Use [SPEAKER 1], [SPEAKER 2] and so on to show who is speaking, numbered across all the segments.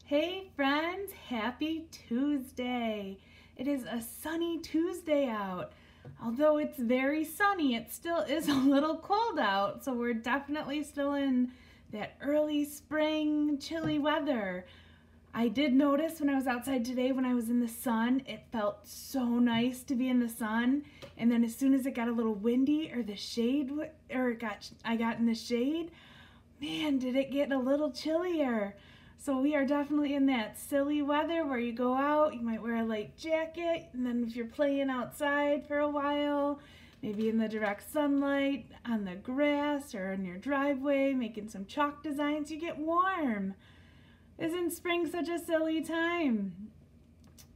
[SPEAKER 1] Hey friends, happy Tuesday. It is a sunny Tuesday out. Although it's very sunny, it still is a little cold out, so we're definitely still in that early spring chilly weather. I did notice when I was outside today, when I was in the sun, it felt so nice to be in the sun. And then as soon as it got a little windy or the shade, I got in the shade, man, did it get a little chillier. So we are definitely in that silly weather where you go out, you might wear a light jacket, and then if you're playing outside for a while, maybe in the direct sunlight, on the grass, or in your driveway, making some chalk designs, you get warm. Isn't spring such a silly time?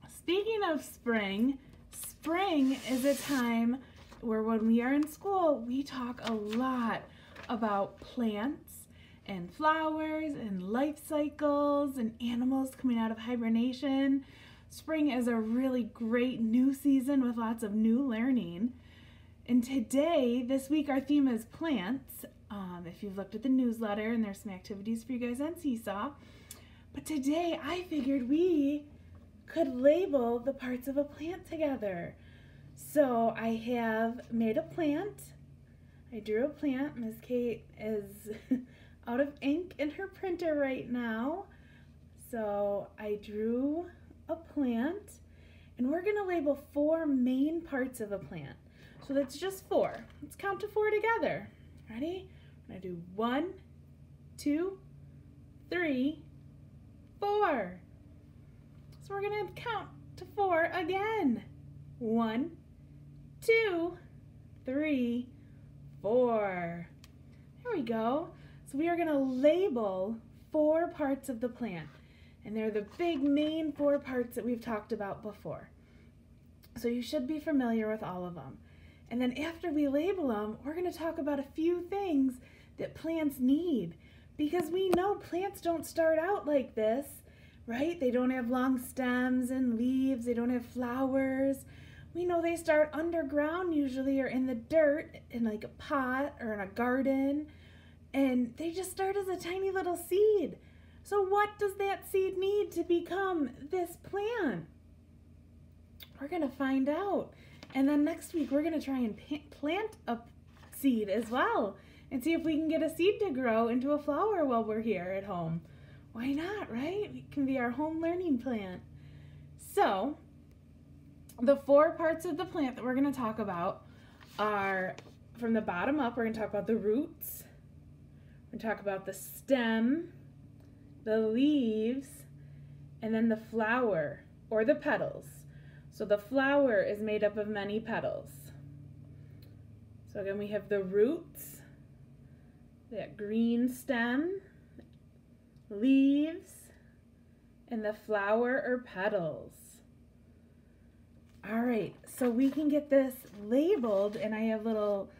[SPEAKER 1] Speaking of spring, spring is a time where when we are in school, we talk a lot about plants and flowers and life cycles and animals coming out of hibernation. Spring is a really great new season with lots of new learning. And today, this week, our theme is plants. If you've looked at the newsletter, and there's some activities for you guys on Seesaw. But today, I figured we could label the parts of a plant together. So I have made a plant. I drew a plant. Miss Kate is out of ink in her printer right now. So I drew a plant, and we're gonna label 4 main parts of a plant. So that's just 4. Let's count to 4 together. Ready? I'm gonna do 1, 2, 3, 4. So we're gonna count to 4 again. 1, 2, 3, 4. There we go. So we are going to label 4 parts of the plant, and they're the big main 4 parts that we've talked about before. So you should be familiar with all of them. And then after we label them, we're going to talk about a few things that plants need, because we know plants don't start out like this, right? They don't have long stems and leaves. They don't have flowers. We know they start underground usually, or in the dirt in like a pot or in a garden. And they just start as a tiny little seed. So what does that seed need to become this plant? We're going to find out. And then next week we're going to try and plant a seed as well and see if we can get a seed to grow into a flower while we're here at home. Why not, right? It can be our home learning plant. So the 4 parts of the plant that we're going to talk about are, from the bottom up, we're going to talk about the roots. We're going to talk about the stem, the leaves, and then the flower, or the petals. So the flower is made up of many petals. So again, we have the roots, that green stem, leaves, and the flower or petals. All right, so we can get this labeled, and I have little,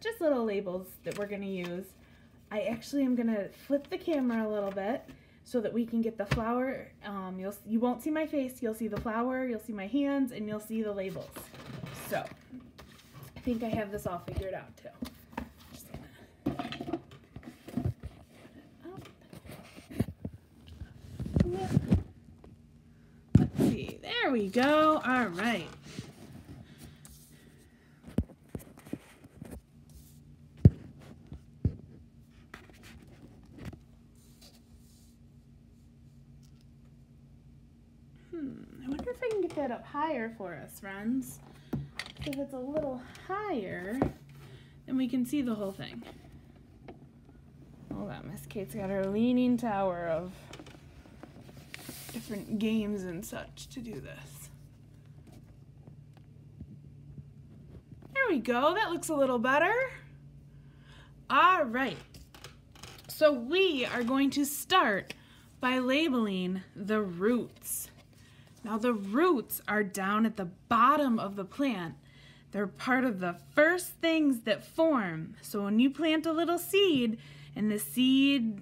[SPEAKER 1] just little labels that we're going to use. I actually am going to flip the camera a little bit so that we can get the flower. You won't see my face. You'll see the flower, you'll see my hands, and you'll see the labels. So I think I have this all figured out too. Just gonna let's see. There we go. All right. I wonder if I can get that up higher for us, friends. If it's a little higher, then we can see the whole thing. Hold on, Miss Kate's got her leaning tower of different games and such to do this. There we go, that looks a little better. All right, so we are going to start by labeling the roots. Now the roots are down at the bottom of the plant. They're part of the first things that form. So when you plant a little seed and the seed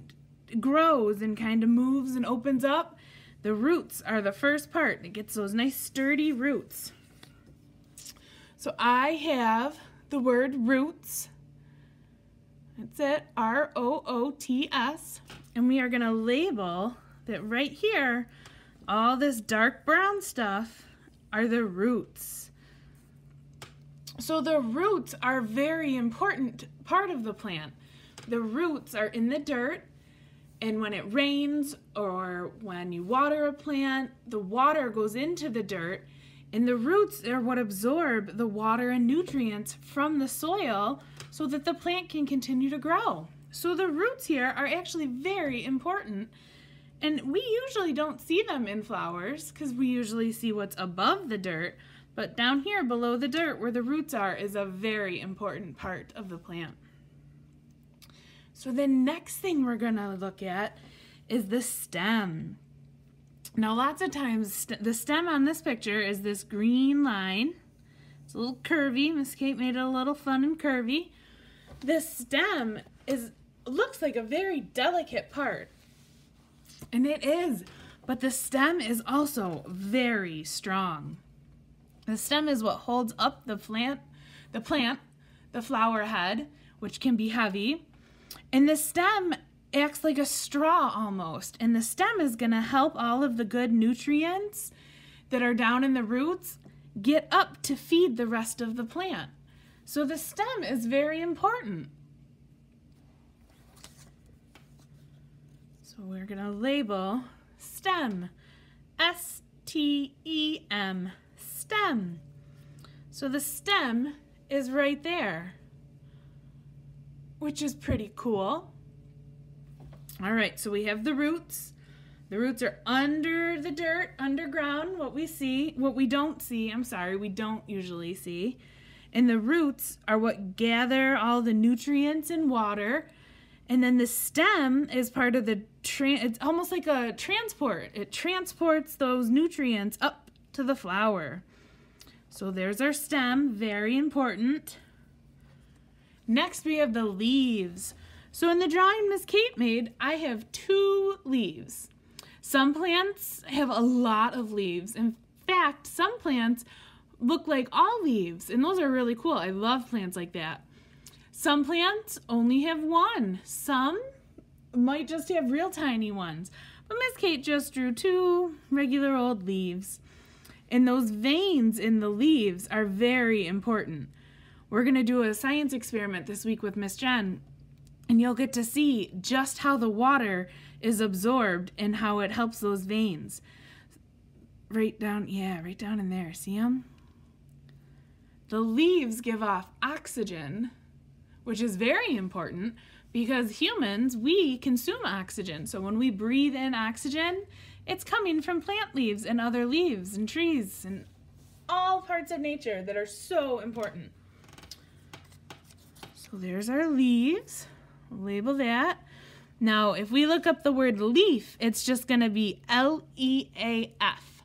[SPEAKER 1] grows and kind of moves and opens up, the roots are the first part. It gets those nice sturdy roots. So I have the word roots. That's it, R-O-O-T-S. And we are going to label that right here, all this dark brown stuff are the roots. So the roots are a very important part of the plant. The roots are in the dirt, and when it rains or when you water a plant, the water goes into the dirt, and the roots are what absorb the water and nutrients from the soil so that the plant can continue to grow. So the roots here are actually very important, and we usually don't see them in flowers because we usually see what's above the dirt, but down here below the dirt where the roots are is a very important part of the plant. So the next thing we're going to look at is the stem. Now lots of times the stem on this picture is this green line. It's a little curvy. Miss Kate made it a little fun and curvy. This stem looks like a very delicate part. And it is, but the stem is also very strong. The stem is what holds up the flower head, which can be heavy. And the stem acts like a straw almost. And the stem is going to help all of the good nutrients that are down in the roots get up to feed the rest of the plant. So the stem is very important. So we're going to label stem, S-T-E-M, stem. So the stem is right there, which is pretty cool. All right, so we have the roots. The roots are under the dirt, underground, what we don't usually see. And the roots are what gather all the nutrients and water. And then the stem is part of the, it's almost like a transport. It transports those nutrients up to the flower. So there's our stem, very important. Next we have the leaves. So in the drawing Miss Kate made, I have 2 leaves. Some plants have a lot of leaves. In fact, some plants look like all leaves, and those are really cool. I love plants like that. Some plants only have 1. Some might just have real tiny ones. But Miss Kate just drew 2 regular old leaves. And those veins in the leaves are very important. We're going to do a science experiment this week with Miss Jen, and you'll get to see just how the water is absorbed and how it helps those veins. Right down in there. See them? The leaves give off oxygen, which is very important because humans, we consume oxygen. So when we breathe in oxygen, it's coming from plant leaves and other leaves and trees and all parts of nature that are so important. So there's our leaves. We'll label that. Now, if we look up the word leaf, it's just going to be L-E-A-F.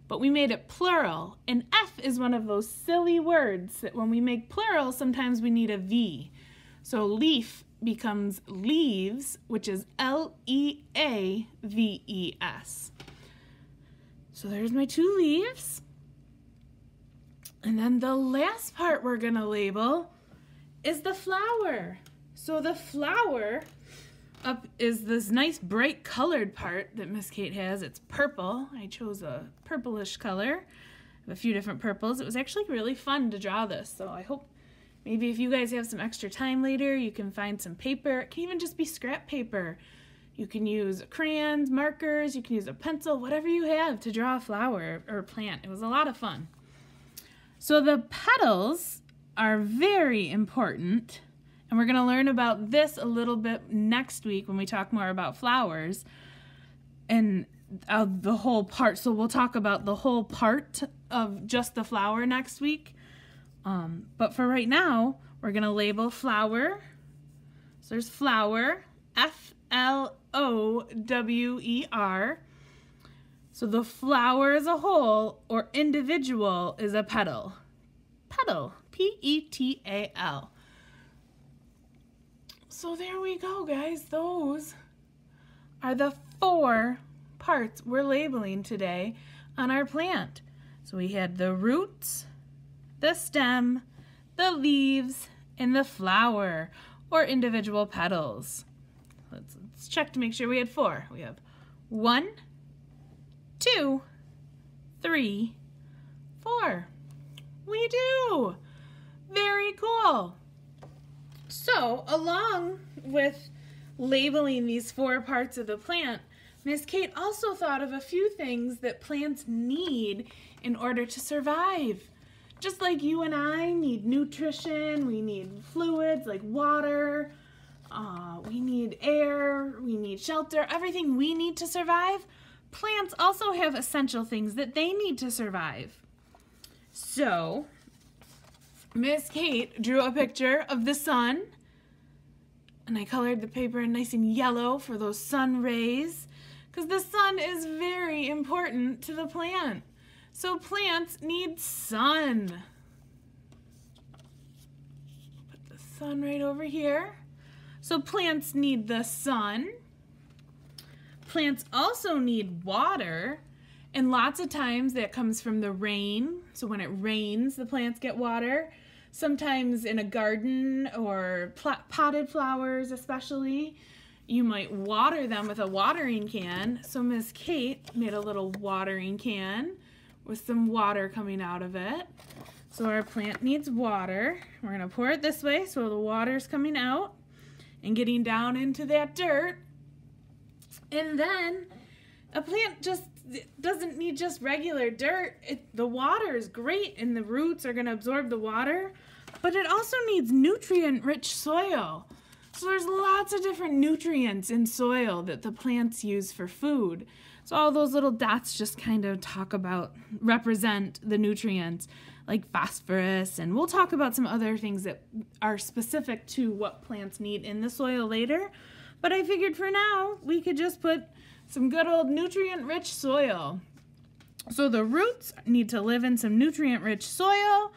[SPEAKER 1] But we made it plural, and F is one of those silly words that when we make plural, sometimes we need a V. So leaf becomes leaves, which is L-E-A-V-E-S. So there's my 2 leaves. And then the last part we're going to label is the flower. So the flower up is this nice bright colored part that Miss Kate has. It's purple. I chose a purplish color. I have a few different purples. It was actually really fun to draw this, so I hope maybe if you guys have some extra time later, you can find some paper. It can even just be scrap paper. You can use crayons, markers, you can use a pencil, whatever you have to draw a flower or a plant. It was a lot of fun. So the petals are very important, and we're going to learn about this a little bit next week when we talk more about flowers and the whole part. So we'll talk about the whole part of just the flower next week. But for right now, we're going to label flower. So there's flower, F-L-O-W-E-R. So the flower as a whole or individual is a petal. Petal, P-E-T-A-L. So there we go, guys. Those are the 4 parts we're labeling today on our plant. So we had the roots, the stem, the leaves, and the flower or individual petals. Let's check to make sure we had 4. We have 1, 2, 3, 4. We do. Very cool. So, along with labeling these 4 parts of the plant, Miss Kate also thought of a few things that plants need in order to survive. Just like you and I need nutrition, we need fluids like water, we need air, we need shelter, everything we need to survive. Plants also have essential things that they need to survive. So, Miss Kate drew a picture of the sun, and I colored the paper nice and yellow for those sun rays, because the sun is very important to the plant. So plants need sun. Put the sun right over here. So plants need the sun. Plants also need water, and lots of times that comes from the rain. So when it rains, the plants get water. Sometimes in a garden or potted flowers especially, you might water them with a watering can. So Miss Kate made a little watering can with some water coming out of it. So our plant needs water. We're gonna pour it this way so the water's coming out and getting down into that dirt. And then a plant just doesn't need just regular dirt. The water is great and the roots are gonna absorb the water, but it also needs nutrient-rich soil. So there's lots of different nutrients in soil that the plants use for food. So all those little dots just kind of represent the nutrients like phosphorus, and we'll talk about some other things that are specific to what plants need in the soil later. But I figured for now we could just put some good old nutrient-rich soil. So the roots need to live in some nutrient-rich soil,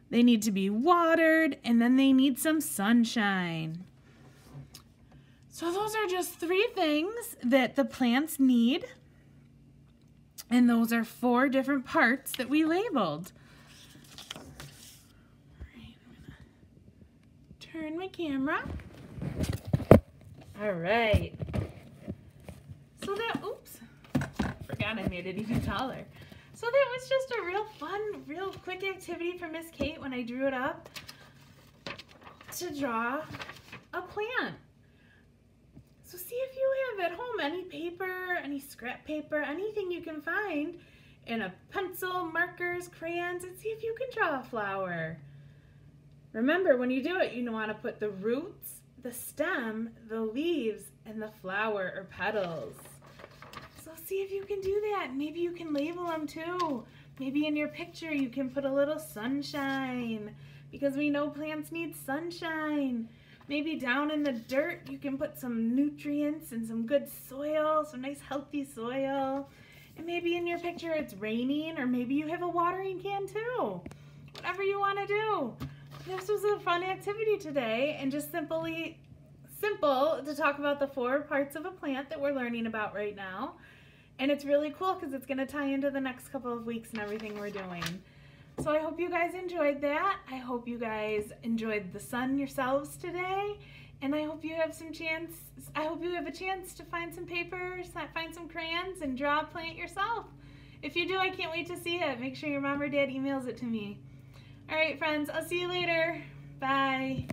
[SPEAKER 1] they need to be watered, and then they need some sunshine. So those are just 3 things that the plants need. And those are 4 different parts that we labeled. All right, I'm gonna turn my camera. All right. So that, oops, forgot I made it even taller. So that was just a real fun, real quick activity for Miss Kate when I drew it up to draw a plant. So see if you have at home any paper, any scrap paper, anything you can find, and a pencil, markers, crayons, and see if you can draw a flower. Remember, when you do it, you want to put the roots, the stem, the leaves, and the flower or petals. So see if you can do that. Maybe you can label them too. Maybe in your picture you can put a little sunshine, because we know plants need sunshine. Maybe down in the dirt you can put some nutrients and some good soil, some nice healthy soil. And maybe in your picture it's raining, or maybe you have a watering can too. Whatever you want to do. This was a fun activity today, and just simple to talk about the 4 parts of a plant that we're learning about right now. And it's really cool because it's going to tie into the next couple of weeks and everything we're doing. So I hope you guys enjoyed that. I hope you guys enjoyed the sun yourselves today. And I hope you have a chance to find some papers, find some crayons, and draw a plant yourself. If you do, I can't wait to see it. Make sure your mom or dad emails it to me. All right, friends, I'll see you later. Bye.